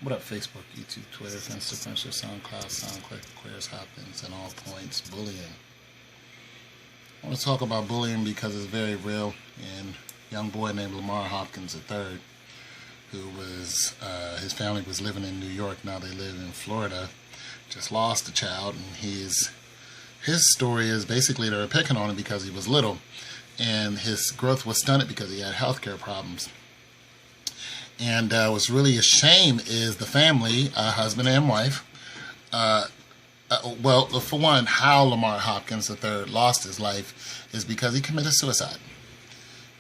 What up, Facebook, YouTube, Twitter, Instagram, SoundCloud, SoundClick, Aquarius, Hopkins, and all points, bullying. I want to talk about bullying because it's very real. And a young boy named Lamar Hopkins III, who was, his family was living in New York, now they live in Florida, just lost a child, and his story is basically they were picking on him because he was little, and his growth was stunted because he had healthcare problems. And what's really a shame is the family, husband and wife. Well, for one, how Lamar Hopkins III lost his life is because he committed suicide,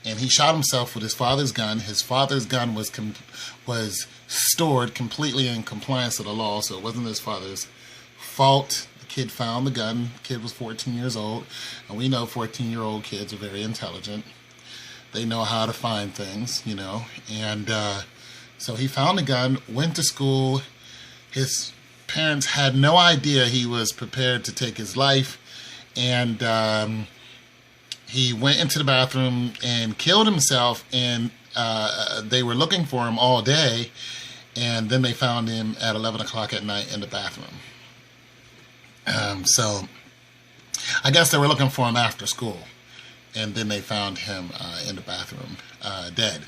and he shot himself with his father's gun. His father's gun was stored completely in compliance with the law, so it wasn't his father's fault. The kid found the gun. The kid was 14 years old, and we know 14-year-old kids are very intelligent. They know how to find things, you know. And so he found the gun, went to school. His parents had no idea he was prepared to take his life. And he went into the bathroom and killed himself. And they were looking for him all day. And then they found him at 11 o'clock at night in the bathroom. So I guess they were looking for him after school. And then they found him in the bathroom, dead.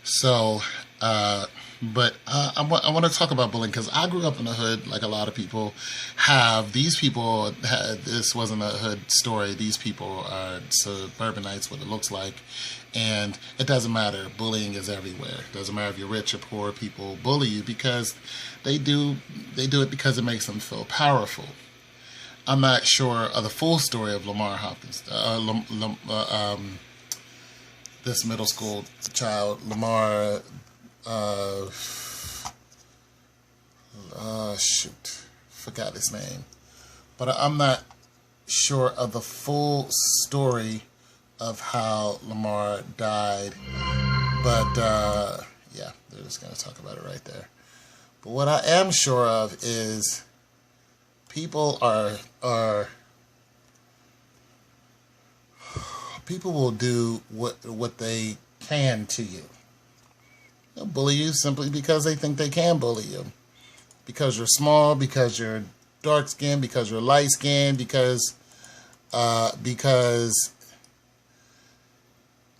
So, but I want to talk about bullying because I grew up in the hood, like a lot of people have. These people this wasn't a hood story. These people are suburbanites, what it looks like, and it doesn't matter. Bullying is everywhere. It doesn't matter if you're rich or poor. People bully you because they do it because it makes them feel powerful. I'm not sure of the full story of Lamar Hopkins. This middle school child, Lamar, forgot his name. But I'm not sure of the full story of how Lamar died. But, yeah, they're just going to talk about it right there. But what I am sure of is people people will do what they can to you. They'll bully you simply because they think they can bully you. Because you're small, because you're dark skinned, because you're light skinned, because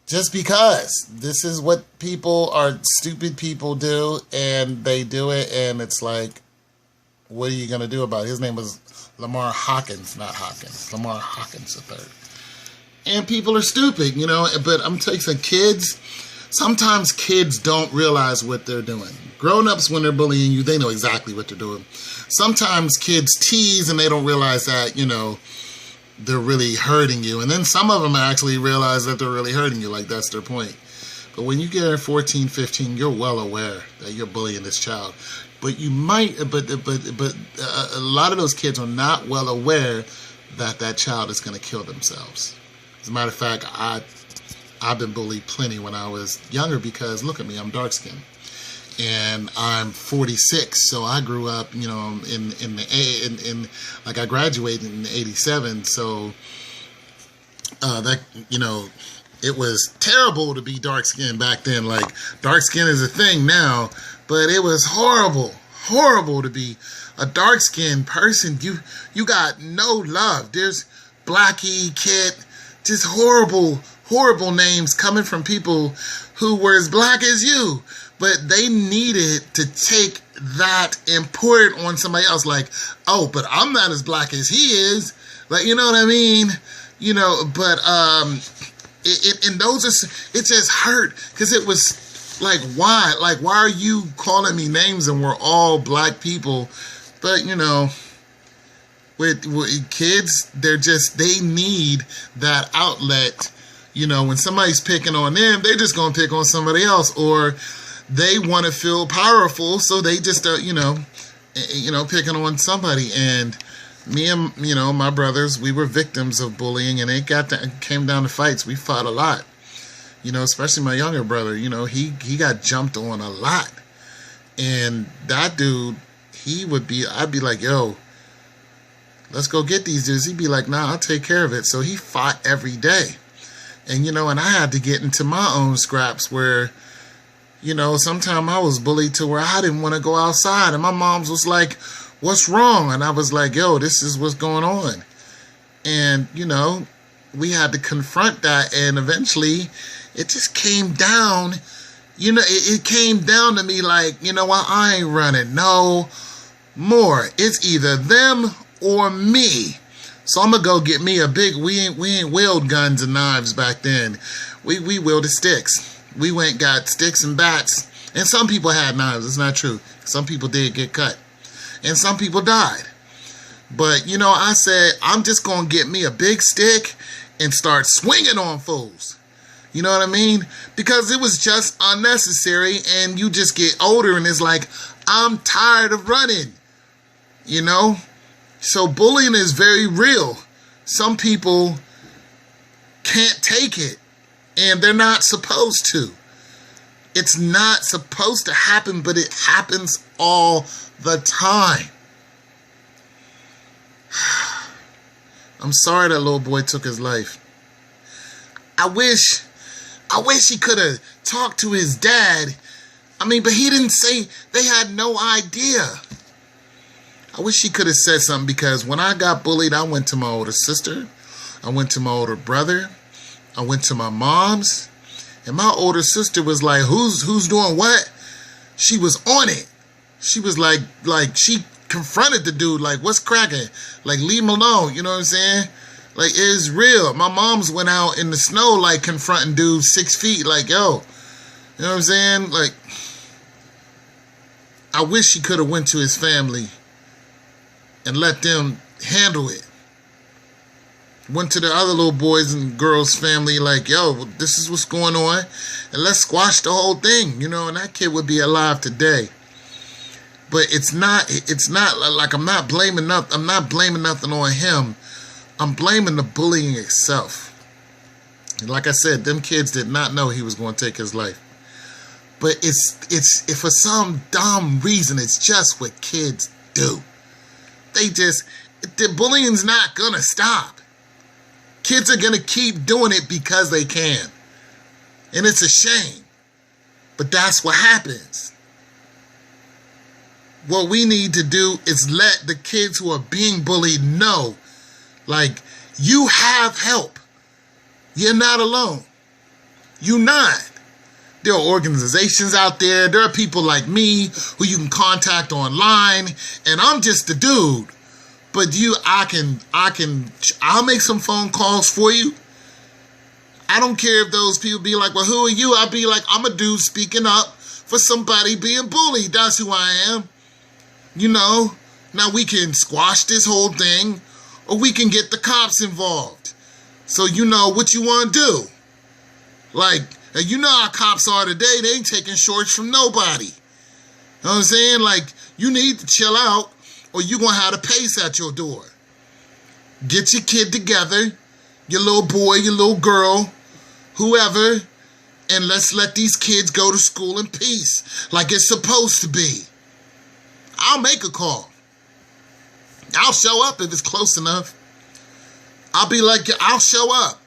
just because. This is what stupid people do, and they do it, and it's like, what are you going to do about it? His name was Lamar Hawkins, not Hopkins. Lamar Hawkins III. And people are stupid, you know, but I'm telling you, kids, sometimes kids don't realize what they're doing. Grown-ups, when they're bullying you, they know exactly what they're doing. Sometimes kids tease and they don't realize that, you know, they're really hurting you. And then some of them actually realize that they're really hurting you, like that's their point. But when you get 14, 15, you're well aware that you're bullying this child. But you might, but a lot of those kids are not well aware that that child is going to kill themselves. As a matter of fact, I've been bullied plenty when I was younger because look at me, I'm dark skinned, and I'm 46. So I grew up, you know, in like I graduated in '87. So that, you know, it was terrible to be dark skinned back then. Like dark skin is a thing now, but it was horrible to be a dark skinned person. You got no love. There's Blackie, Kit. Just horrible names coming from people who were as black as you. But they needed to take that and pour it on somebody else. Like, oh, but I'm not as black as he is. Like, you know what I mean? You know, but and those are, it just hurt because it was like, why? Like, why are you calling me names and we're all black people? But, you know, with kids, they need that outlet. You know, when somebody's picking on them, they're just going to pick on somebody else, or they want to feel powerful, so they just you know, picking on somebody. And me and, you know, my brothers, we were victims of bullying, and it came down to fights. We fought a lot. You know, especially my younger brother, you know, he got jumped on a lot. And that dude, I'd be like, yo, let's go get these dudes. He'd be like, nah, I'll take care of it. So he fought every day. And, you know, and I had to get into my own scraps where You know, sometimes I was bullied to where I didn't want to go outside. And my mom's was like, what's wrong? And I was like, yo, this is what's going on. And, you know, we had to confront that. And eventually it just came down. You know, it came down to me like, you know what, I ain't running no more. It's either them or me. So I'm going to go get me a big, we ain't wield guns and knives back then. We wielded sticks. We went got sticks and bats. And some people had knives. It's not true. Some people did get cut. And some people died. But, you know, I said, I'm just going to get me a big stick and start swinging on fools. You know what I mean? Because it was just unnecessary, and you just get older and it's like, I'm tired of running. You know? So bullying is very real. Some people can't take it, and they're not supposed to. It's not supposed to happen, but it happens all the time. I'm sorry that little boy took his life. I wish he could have talked to his dad. I mean, but he didn't say, they had no idea. I wish he could have said something, because when I got bullied, I went to my older sister. I went to my older brother. I went to my mom's. And my older sister was like, who's doing what? She was on it. She was like she confronted the dude, like, what's cracking? Like, leave him alone, you know what I'm saying? Like, it's real. My mom's went out in the snow, like, confronting dudes 6 feet, like, yo, you know what I'm saying? Like, I wish he could have went to his family and let them handle it. Went to the other little boys and girls' family, like, yo, this is what's going on, and let's squash the whole thing, you know, and that kid would be alive today. But it's not like I'm not blaming nothing on him. I'm blaming the bullying itself. And like I said, them kids did not know he was going to take his life. But it's if for some dumb reason, it's just what kids do. The bullying's not going to stop. Kids are going to keep doing it because they can. And it's a shame. But that's what happens. What we need to do is let the kids who are being bullied know, like, you have help. You're not alone. You're not. There are organizations out there. There are people like me who you can contact online. And I'm just a dude. But I'll make some phone calls for you. I don't care if those people be like, well, who are you? I'll be like, I'm a dude speaking up for somebody being bullied. That's who I am. You know, now we can squash this whole thing, or we can get the cops involved. So you know what you want to do. Like, you know how cops are today. They ain't taking shorts from nobody. You know what I'm saying? Like, you need to chill out, or you're going to have the pace at your door. Get your kid together, your little boy, your little girl, whoever, and let's let these kids go to school in peace, like it's supposed to be. I'll make a call. I'll show up if it's close enough. I'll be like, I'll show up.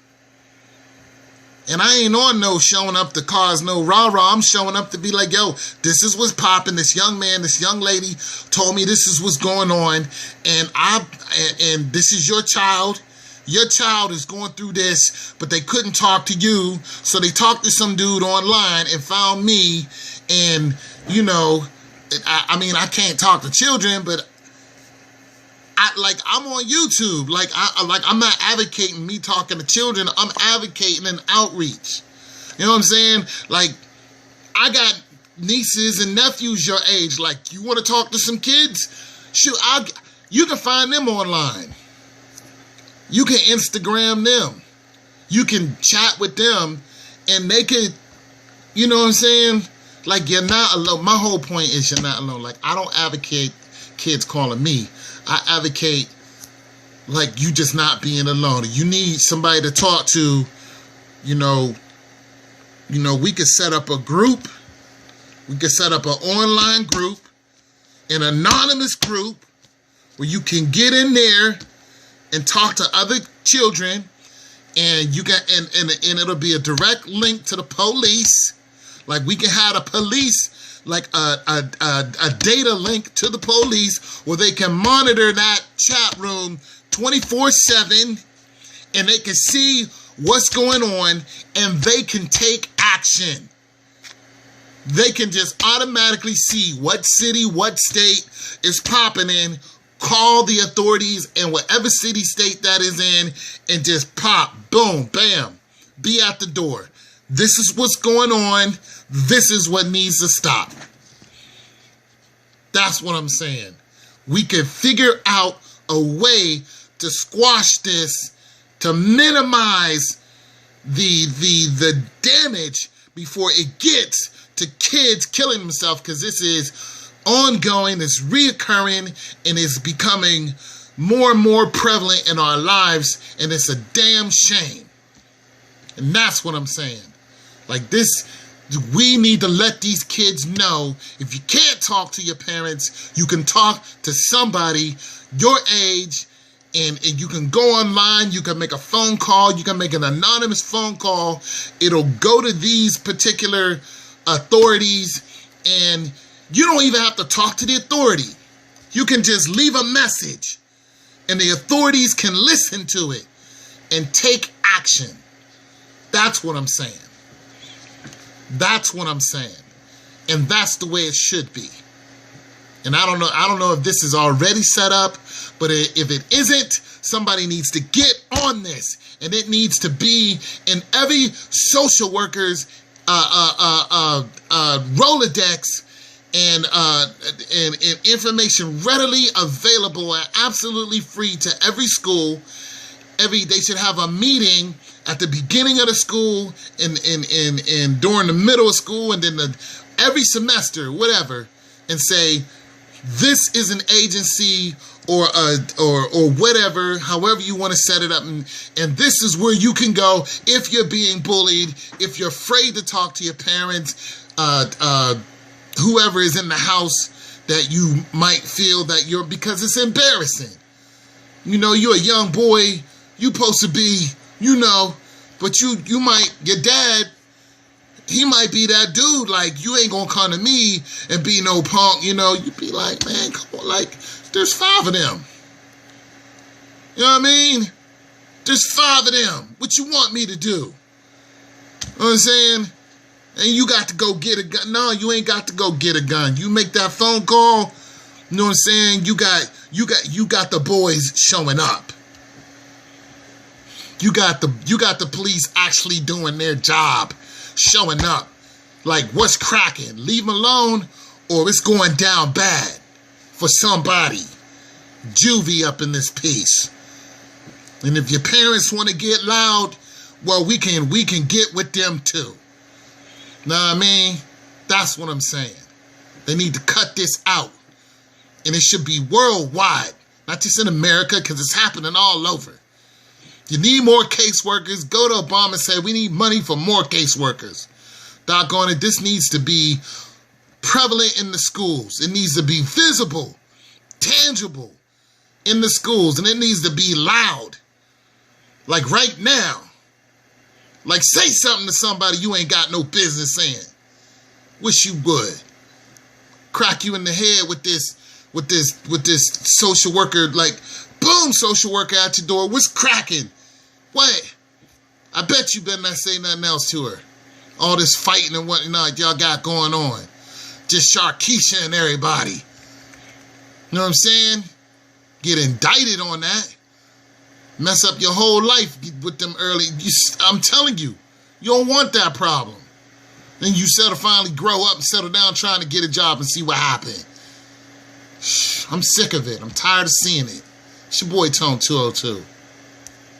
And I ain't on no showing up to cause no rah-rah. I'm showing up to be like, yo, this is what's popping. This young man, this young lady told me this is what's going on. And this is your child. Your child is going through this, but they couldn't talk to you. So they talked to some dude online and found me. And, you know, I mean, I can't talk to children, but I'm on YouTube. I'm not advocating me talking to children. I'm advocating an outreach. You know what I'm saying? Like, I got nieces and nephews your age. Like, you want to talk to some kids? Shoot, you can find them online. You can Instagram them. You can chat with them, and they can, you know what I'm saying? Like, you're not alone. My whole point is you're not alone. Like, I don't advocate kids calling me. I advocate, like, you just not being alone. You need somebody to talk to. You know, we could set up a group. We could set up an online group, an anonymous group, where you can get in there and talk to other children, and you got and it'll be a direct link to the police. Like we can have a police, like a data link to the police where they can monitor that chat room 24/7 and they can see what's going on and they can take action. They can just automatically see what city, what state is popping in, call the authorities in whatever city, state that is in, and just pop, boom, bam, be at the door. This is what's going on. This is what needs to stop. That's what I'm saying. We can figure out a way to squash this, to minimize the damage before it gets to kids killing themselves, because this is ongoing, it's reoccurring, and it's becoming more and more prevalent in our lives, and it's a damn shame. And that's what I'm saying. Like this, we need to let these kids know, if you can't talk to your parents, you can talk to somebody your age, and you can go online, you can make a phone call, you can make an anonymous phone call. It'll go to these particular authorities, and you don't even have to talk to the authority. You can just leave a message, and the authorities can listen to it and take action. That's what I'm saying. That's what I'm saying. And that's the way it should be. And I don't know if this is already set up, but if it isn't, somebody needs to get on this. And it needs to be in every social worker's Rolodex, and information readily available and absolutely free to every school. They should have a meeting at the beginning of the school and during the middle of school, and then every semester, whatever, and say, this is an agency or whatever, however you want to set it up, and this is where you can go if you're being bullied, if you're afraid to talk to your parents, whoever is in the house that you might feel that because it's embarrassing. You know, you're a young boy, you supposed to be, but your dad, he might be that dude, like, you ain't gonna come to me and be no punk, you be like, man, come on, like, there's 5 of them. You know what I mean? There's 5 of them. What you want me to do? You know what I'm saying? And you got to go get a gun. No, you ain't got to go get a gun. You make that phone call, you know what I'm saying? You got the boys showing up. You got the police actually doing their job, showing up. Like, what's cracking? Leave them alone, or it's going down bad for somebody. Juvie up in this piece. And if your parents want to get loud, well, we can get with them too. Know what I mean? That's what I'm saying. They need to cut this out. And it should be worldwide, not just in America, because it's happening all over. You need more caseworkers. Go to Obama and say, we need money for more caseworkers. Doggone it, this needs to be prevalent in the schools. It needs to be visible, tangible in the schools, and it needs to be loud. Like right now. Like, say something to somebody you ain't got no business saying. Wish you would. Crack you in the head with this social worker, like, boom, social worker at your door. What's cracking? What? I bet you better not say nothing else to her. All this fighting and whatnot y'all got going on. Just Sharkeisha and everybody. You know what I'm saying? Get indicted on that. Mess up your whole life with them early. I'm telling you, you don't want that problem. Then you finally grow up and settle down trying to get a job and see what happened. I'm sick of it. I'm tired of seeing it. It's your boy Tone 202.